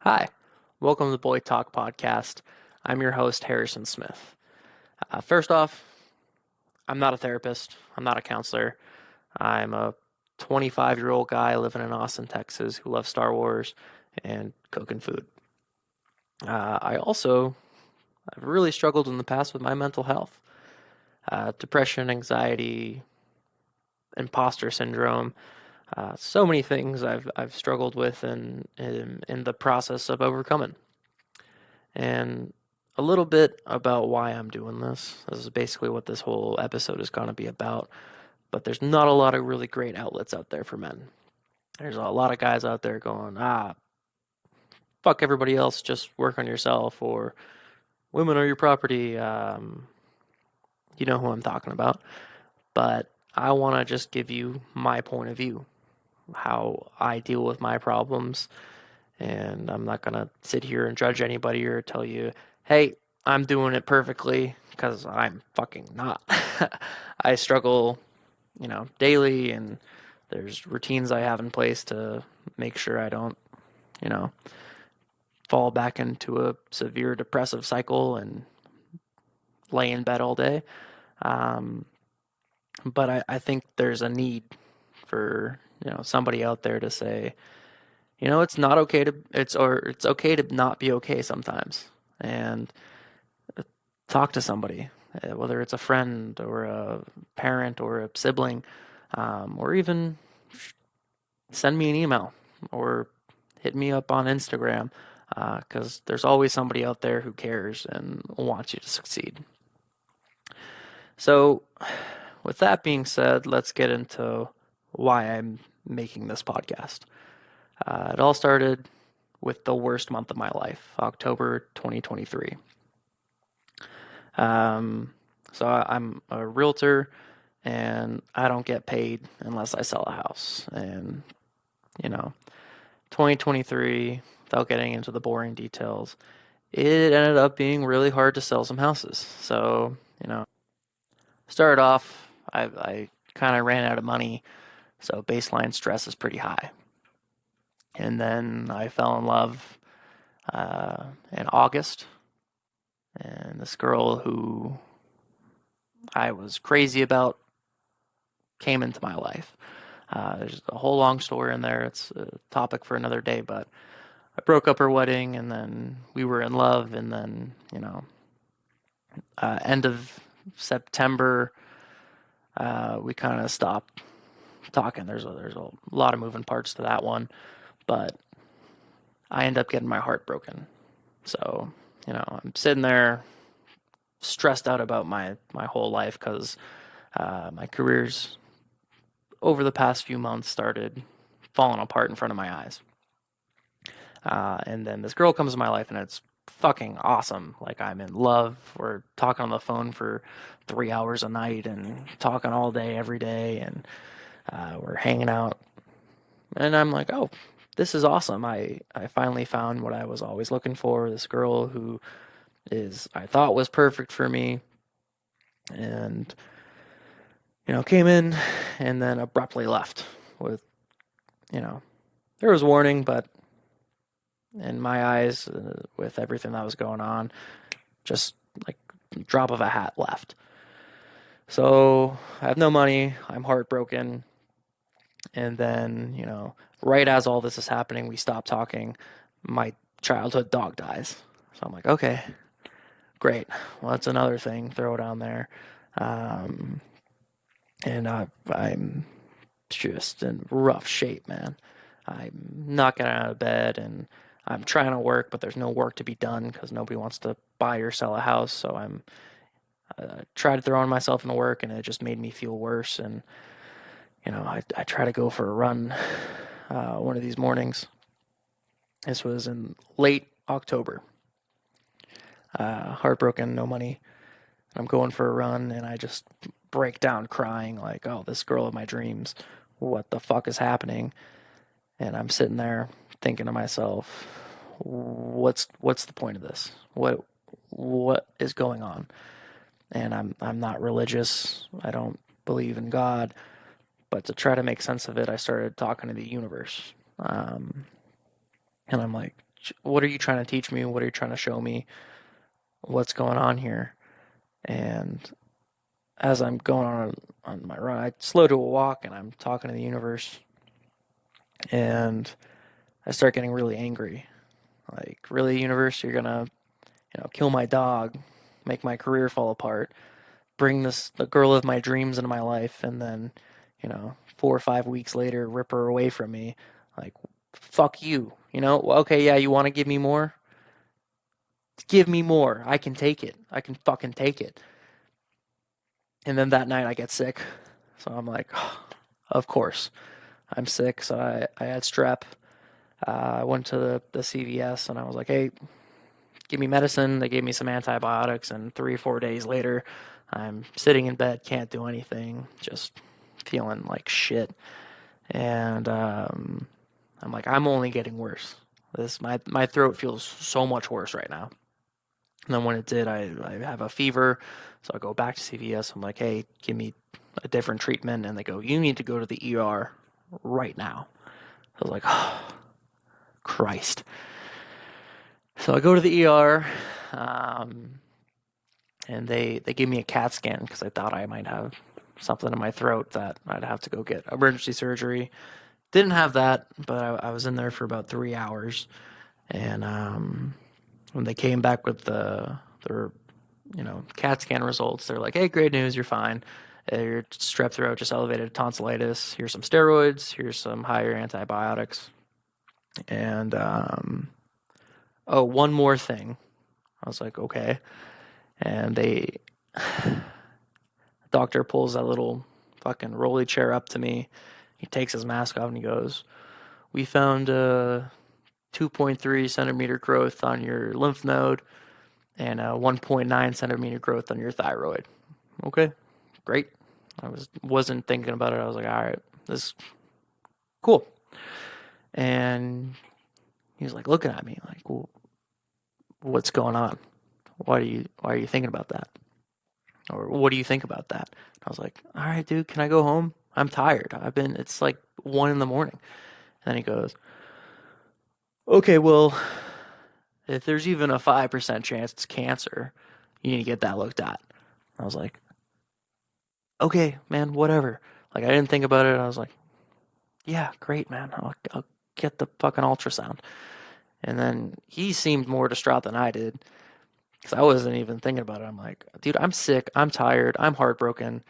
Hi, welcome to the Boy Talk podcast. I'm your host, Harrison Smith. First off, I'm not a therapist, I'm not a counselor. I'm a 25-year-old guy living in Austin, Texas, who loves Star Wars and cooking food. I've really struggled in the past with my mental health, depression, anxiety, imposter syndrome. So many things I've struggled with in the process of overcoming. And a little bit about why I'm doing this. This is basically what this whole episode is going to be about. But there's not a lot of really great outlets out there for men. There's a lot of guys out there going, fuck everybody else, just work on yourself, or women are your property. You know who I'm talking about. But I want to just give you my point of view, how I deal with my problems. And I'm not going to sit here and judge anybody or tell you, hey, I'm doing it perfectly, because I'm fucking not. I struggle, daily, and there's routines I have in place to make sure I don't, you know, fall back into a severe depressive cycle and lay in bed all day. Um, but I think there's a need for, somebody out there to say, it's not okay to it's okay to not be okay sometimes, and talk to somebody, whether it's a friend or a parent or a sibling, or even send me an email or hit me up on Instagram, because there's always somebody out there who cares and wants you to succeed. So, with that being said, let's get into why I'm making this podcast. It all started with the worst month of my life, October 2023. So I'm a realtor, and I don't get paid unless I sell a house. And, you know, 2023, without getting into the boring details, it ended up being really hard to sell some houses. So, started off, I kind of ran out of money. So baseline stress is pretty high. And then I fell in love in August. And this girl who I was crazy about came into my life. There's a whole long story in there. It's a topic for another day, but I broke up her wedding, and then we were in love, and then, end of September, we kind of stopped talking. There's a lot of moving parts to that one, but I end up getting my heart broken. So, I'm sitting there stressed out about my whole life, because my career's over the past few months started falling apart in front of my eyes. And then this girl comes in my life, and it's fucking awesome. Like, I'm in love. We're talking on the phone for 3 hours a night and talking all day, every day. And we're hanging out. And I'm like, oh, this is awesome. I finally found what I was always looking for. This girl who I thought was perfect for me. And, came in and then abruptly left with, there was warning, but in my eyes, with everything that was going on, just like drop of a hat left. So I have no money. I'm heartbroken. And then, right as all this is happening, we stop talking. My childhood dog dies. So I'm like, okay, great. Well, that's another thing. Throw it on there. Um, and I'm just in rough shape, man. I'm not getting out of bed, and I'm trying to work, but there's no work to be done because nobody wants to buy or sell a house. So I'm tried throwing myself into work, and it just made me feel worse. And I try to go for a run one of these mornings. This was in late October. Heartbroken, no money. I'm going for a run, and I just break down crying, like, oh, this girl of my dreams, what the fuck is happening? And I'm sitting there thinking to myself, what's the point of this? What is going on? And I'm not religious. I don't believe in God, but to try to make sense of it, I started talking to the universe. And I'm like, what are you trying to teach me? What are you trying to show me? What's going on here? And as I'm going on my run, I slow to a walk and I'm talking to the universe, and I start getting really angry. Like, really, universe, you're gonna, kill my dog, make my career fall apart, bring the girl of my dreams into my life, and then, 4 or 5 weeks later, rip her away from me. Like, fuck you. Well, okay, yeah, you want to give me more? Give me more. I can take it. I can fucking take it. And then that night I get sick. So I'm like, oh, of course. I'm sick. So I had strep. I went to the CVS and I was like, hey, give me medicine. They gave me some antibiotics. And 3 or 4 days later, I'm sitting in bed, can't do anything, just feeling like shit. And I'm like, I'm only getting worse. My throat feels so much worse right now. And then when it did, I have a fever. So I go back to CVS. I'm like, hey, give me a different treatment. And they go, you need to go to the ER right now. I was like, oh, Christ. So I go to the ER, and they gave me a CAT scan because I thought I might have something in my throat that I'd have to go get emergency surgery. Didn't have that, but I was in there for about 3 hours. And when they came back with their CAT scan results, they're like, hey, great news, you're fine. Your strep throat just elevated tonsillitis. Here's some steroids. Here's some higher antibiotics. And oh, one more thing. I was like, okay. And the doctor pulls that little fucking rolly chair up to me. He takes his mask off and he goes, we found a 2.3 centimeter growth on your lymph node and a 1.9 centimeter growth on your thyroid. Okay, great. Wasn't thinking about it. I was like, all right, this is cool. And he was like looking at me like, well, what's going on? Why are you thinking about that? Or what do you think about that? I was like, all right, dude, can I go home? I'm tired. It's like 1 a.m. And then he goes, okay, well, if there's even a 5% chance it's cancer, you need to get that looked at. I was like, okay, man, whatever. Like, I didn't think about it. I was like, yeah, great, man. I'll get the fucking ultrasound. And then he seemed more distraught than I did because I wasn't even thinking about it. I'm like, dude, I'm sick. I'm tired. I'm heartbroken.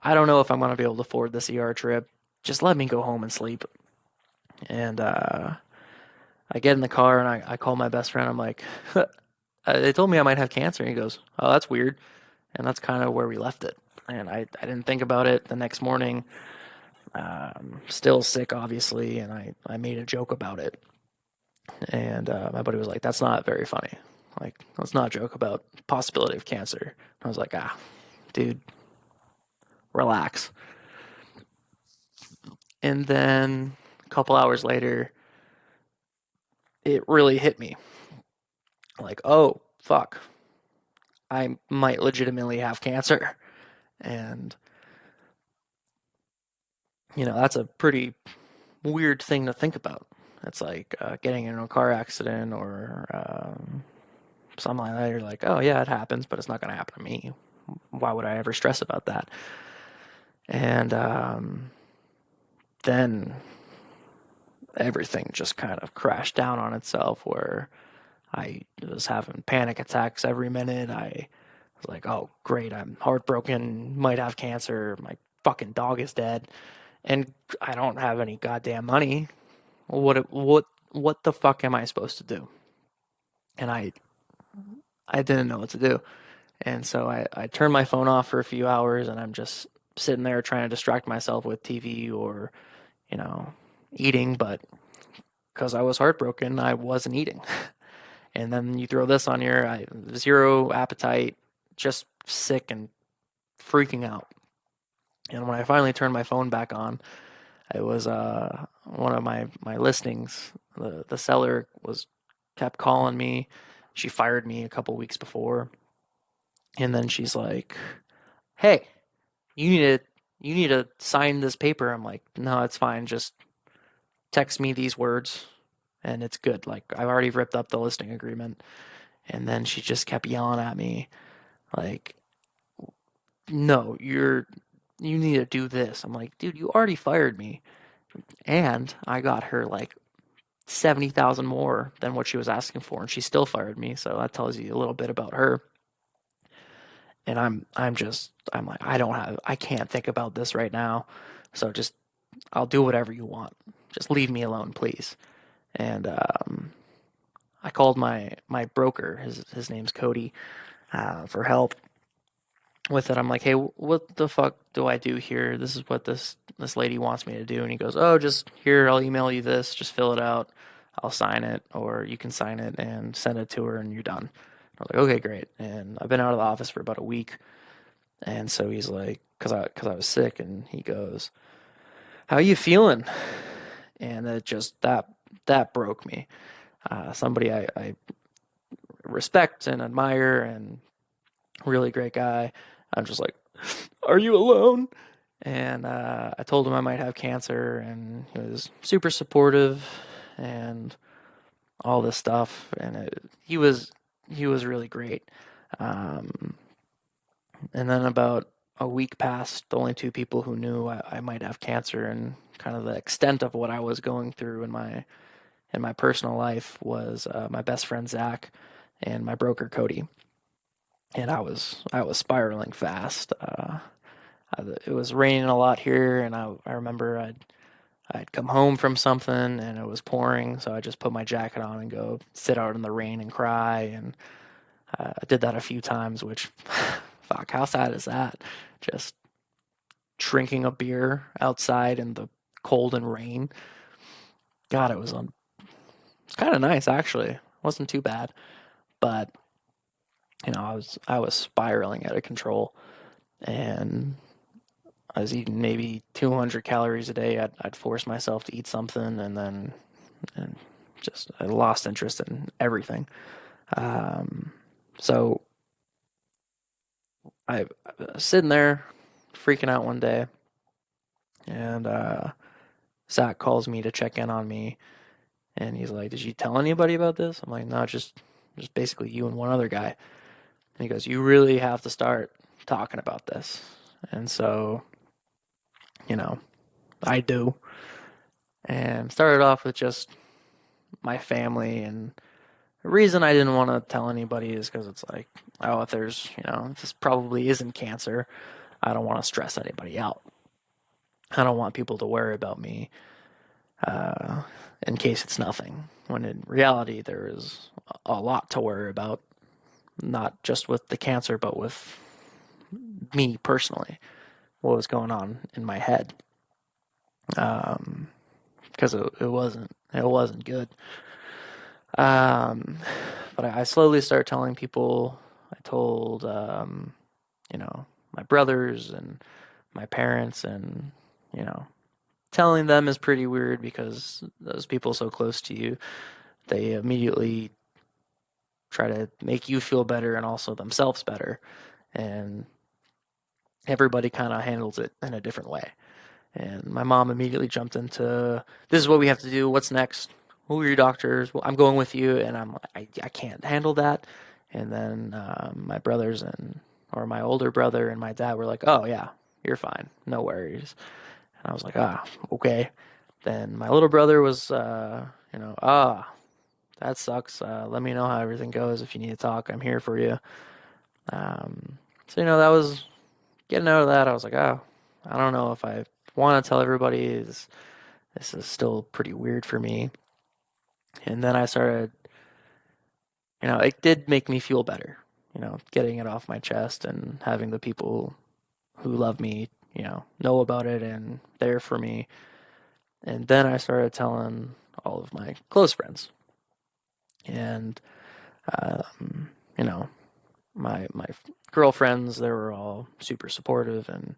I don't know if I'm going to be able to afford this ER trip. Just let me go home and sleep. And I get in the car and I call my best friend. I'm like, they told me I might have cancer. And he goes, oh, that's weird. And that's kind of where we left it. And I didn't think about it the next morning. Still sick, obviously. And I made a joke about it. And my buddy was like, that's not very funny. Like, let's not joke about possibility of cancer. I was like, dude, relax. And then a couple hours later, it really hit me. Like, oh, fuck. I might legitimately have cancer. And, that's a pretty weird thing to think about. It's like getting in a car accident or something like that. You're like, oh, yeah, it happens, but it's not going to happen to me. Why would I ever stress about that? And then everything just kind of crashed down on itself where I was having panic attacks every minute. I was like, oh, great, I'm heartbroken, might have cancer, my fucking dog is dead, and I don't have any goddamn money. What the fuck am I supposed to do? And I didn't know what to do. And so I turned my phone off for a few hours and I'm just sitting there trying to distract myself with TV or, you know, eating, but because I was heartbroken, I wasn't eating. And then you throw this on your zero appetite, just sick and freaking out. And when I finally turned my phone back on, it was one of my listings. The seller was kept calling me. She fired me a couple weeks before, and then she's like, "Hey, you need to sign this paper." I'm like, "No, it's fine. Just text me these words, and it's good. Like I've already ripped up the listing agreement, and then she just kept yelling at me like, "No, you need to do this." I'm like, "Dude, you already fired me, and I got her like 70,000 more than what she was asking for, and she still fired me." So that tells you a little bit about her. And I'm like, I can't think about this right now. So just I'll do whatever you want. Just leave me alone, please. And I called my broker. His name's Cody, for help with it. I'm like, hey, what the fuck do I do here? This is what this lady wants me to do. And he goes, oh, just here, I'll email you this. Just fill it out. I'll sign it, or you can sign it and send it to her, and you're done. I was like, okay, great. And I've been out of the office for about a week, and so he's like, cause I was sick, and he goes, how are you feeling? And it just that broke me. Somebody I respect and admire, and really great guy. I'm just like, are you alone? And I told him I might have cancer, and he was super supportive and all this stuff. And he was really great. Um, and then about a week passed. The only two people who knew I might have cancer and kind of the extent of what I was going through in my personal life was my best friend Zach and my broker Cody. And I was spiraling fast. It was raining a lot here, and I remember I'd come home from something and it was pouring, so I just put my jacket on and go sit out in the rain and cry. And I did that a few times, which, fuck, how sad is that? Just drinking a beer outside in the cold and rain. God, it's kind of nice actually. It wasn't too bad, but I was spiraling out of control, and I was eating maybe 200 calories a day. I'd force myself to eat something, and just I lost interest in everything. Um, so I was sitting there freaking out one day, and Zach calls me to check in on me, and he's like, "Did you tell anybody about this?" I'm like, "No, just basically you and one other guy." And he goes, "You really have to start talking about this." And so, you know, I do, and started off with just my family. And the reason I didn't want to tell anybody is because it's like, oh, if this probably isn't cancer, I don't want to stress anybody out. I don't want people to worry about me, uh, in case it's nothing. When in reality, there is a lot to worry about, not just with the cancer, but with me personally, what was going on in my head. Because it wasn't good. Um, but I slowly started telling people. I told you know my brothers and my parents, and you know telling them is pretty weird because those people so close to you, they immediately try to make you feel better and also themselves better, and everybody kind of handles it in a different way. And my mom immediately jumped into, this is what we have to do. What's next? Who are your doctors? Well, I'm going with you. And I'm like, I can't handle that. And then my brothers or my older brother and my dad were like, oh, yeah, you're fine. No worries. And I was like, okay. Then my little brother was, that sucks. Let me know how everything goes. If you need to talk, I'm here for you. So, that was getting out of that. I was like, oh, I don't know if I want to tell everybody. This is still pretty weird for me. And then I started, it did make me feel better, getting it off my chest and having the people who love me, know about it and there for me. And then I started telling all of my close friends. And, um, you know, my girlfriends, they were all super supportive and,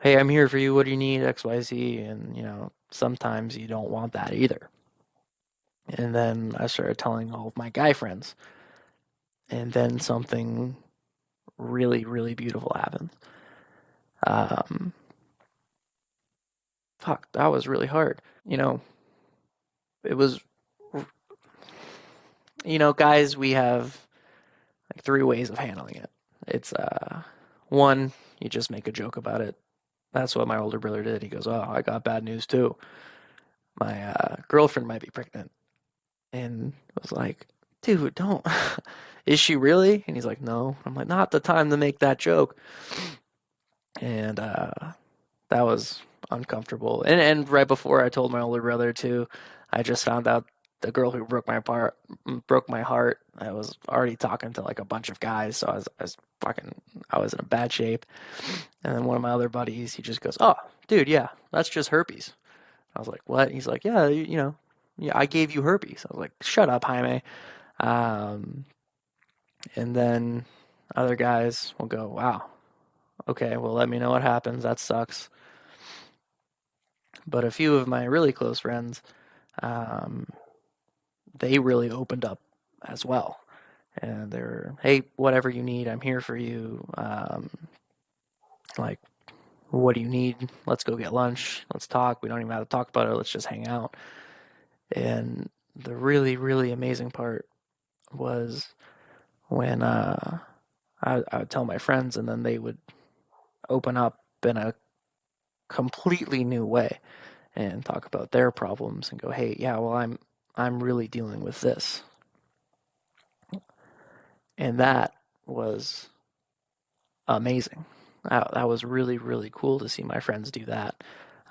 hey, I'm here for you. What do you need? XYZ. And, sometimes you don't want that either. And then I started telling all of my guy friends. And then something really, really beautiful happened. Um, Fuck, that was really hard. It was Guys, we have like three ways of handling it. It's one, you just make a joke about it. That's what my older brother did. He goes, "Oh, I got bad news too. My girlfriend might be pregnant," and I was like, "Dude, don't." Is she really? And he's like, "No." I'm like, "Not the time to make that joke." And that was uncomfortable. And right before I told my older brother too, I just found out the girl who broke my heart. I was already talking to like a bunch of guys, so I was in a bad shape. And then one of my other buddies, he just goes, "Oh, dude, yeah, that's just herpes." I was like, "What?" He's like, "Yeah, yeah, I gave you herpes." I was like, "Shut up, Jaime." Um, and then other guys will go, "Wow, okay, well, let me know what happens. That sucks." But a few of my really close friends, um, they really opened up as well. And they were, "Hey, whatever you need, I'm here for you. Like, what do you need? Let's go get lunch. Let's talk. We don't even have to talk about it. Let's just hang out." And the really, really amazing part was when I would tell my friends, and then they would open up in a completely new way and talk about their problems and go, "Hey, yeah, well, I'm really dealing with this," and that was amazing. That was really, really cool to see my friends do that.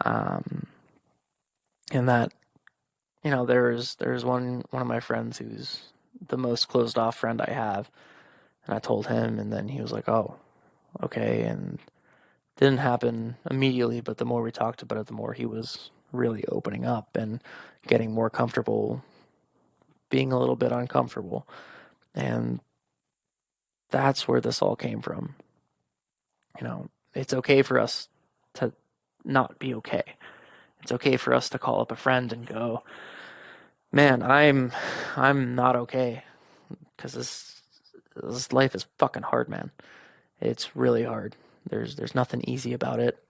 Um, and that, there's one of my friends who's the most closed off friend I have, and I told him, and then he was like, "Oh, okay," and didn't happen immediately, but the more we talked about it, the more he was really opening up and getting more comfortable being a little bit uncomfortable. And that's where this all came from. It's okay for us to not be okay. It's okay for us to call up a friend and go, "Man, I'm not okay because this life is fucking hard, man. It's really hard. There's nothing easy about it.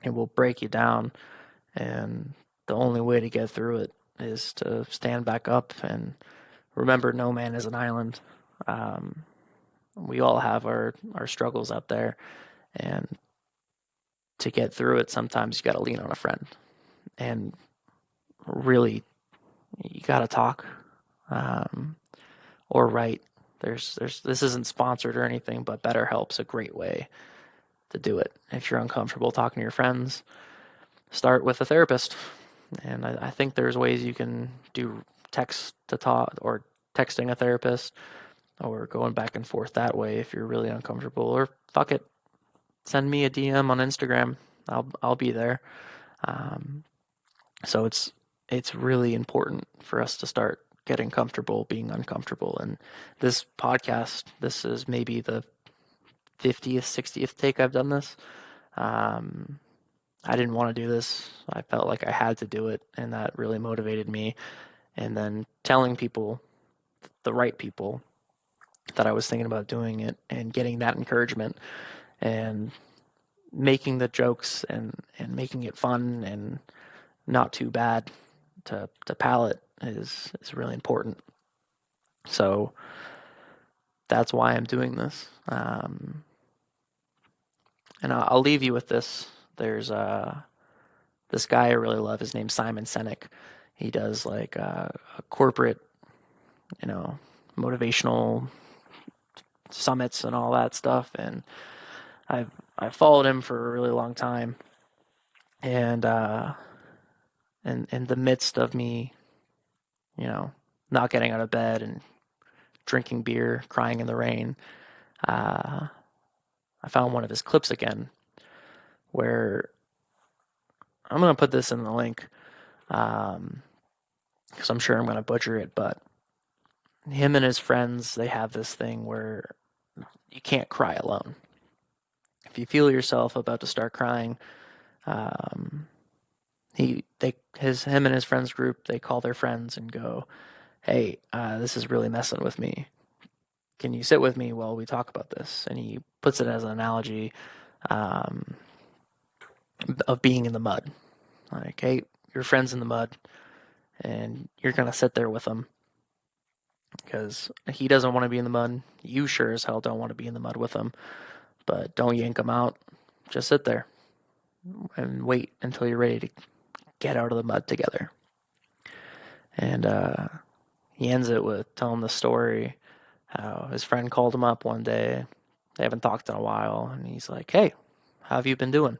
It will break you down, and the only way to get through it is to stand back up and remember no man is an island. Um, we all have our struggles out there, and to get through it, sometimes you got to lean on a friend, and really, you got to talk um, or write. This isn't sponsored or anything, but BetterHelp's a great way to do it. If you're uncomfortable talking to your friends, start with a therapist. And I think there's ways you can do text to talk or texting a therapist or going back and forth that way if you're really uncomfortable. Or fuck it, send me a DM on Instagram. I'll be there. Um, so it's really important for us to start getting comfortable being uncomfortable. And this podcast, this is maybe the 50th, 60th take I've done this. Um, I didn't want to do this. I felt like I had to do it, and that really motivated me. And then telling people, the right people, that I was thinking about doing it and getting that encouragement and making the jokes and making it fun and not too bad to palate is really important. So that's why I'm doing this. And I'll leave you with this. There's this guy I really love. His name's Simon Senik. He does like a corporate, you know, motivational summits and all that stuff. And I've followed him for a really long time. And in the midst of me, you know, not getting out of bed and drinking beer, crying in the rain, uh, I found one of his clips again where I'm going to put this in the link because I'm sure I'm going to butcher it, but him and his friends, they have this thing where you can't cry alone. If you feel yourself about to start crying, um, him and his friends group, they call their friends and go, "Hey, this is really messing with me. Can you sit with me while we talk about this?" And he puts it as an analogy um, of being in the mud. Like, hey, your friend's in the mud, and you're gonna sit there with them, because he doesn't want to be in the mud. You sure as hell don't want to be in the mud with him. But don't yank him out. Just sit there and wait until you're ready to get out of the mud together. And he ends it with telling the story how his friend called him up one day. They haven't talked in a while. And he's like, hey, how have you been doing?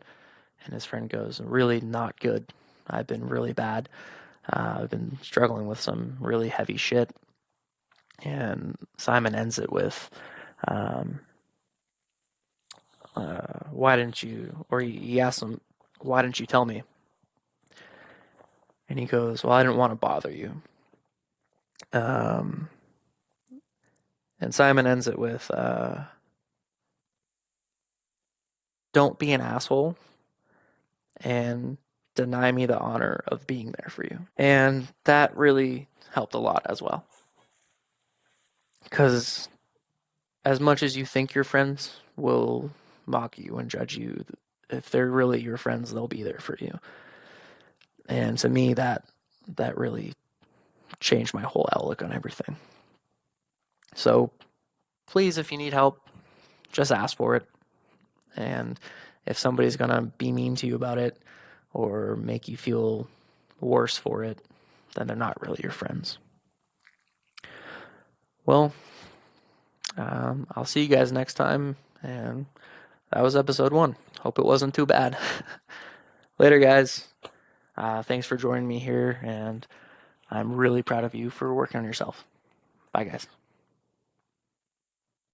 And his friend goes, really not good. I've been really bad. I've been struggling with some really heavy shit. And Simon ends it with, why didn't you, or he asks him, why didn't you tell me? And he goes, well, I didn't want to bother you. And Simon ends it with, don't be an asshole and deny me the honor of being there for you. And that really helped a lot as well. Because as much as you think your friends will mock you and judge you, if they're really your friends, they'll be there for you. And to me, that really changed my whole outlook on everything. So please, if you need help, just ask for it. And if somebody's going to be mean to you about it or make you feel worse for it, then they're not really your friends. Well, I'll see you guys next time. And that was episode 1. Hope it wasn't too bad. Later, guys. Thanks for joining me here. And I'm really proud of you for working on yourself. Bye, guys.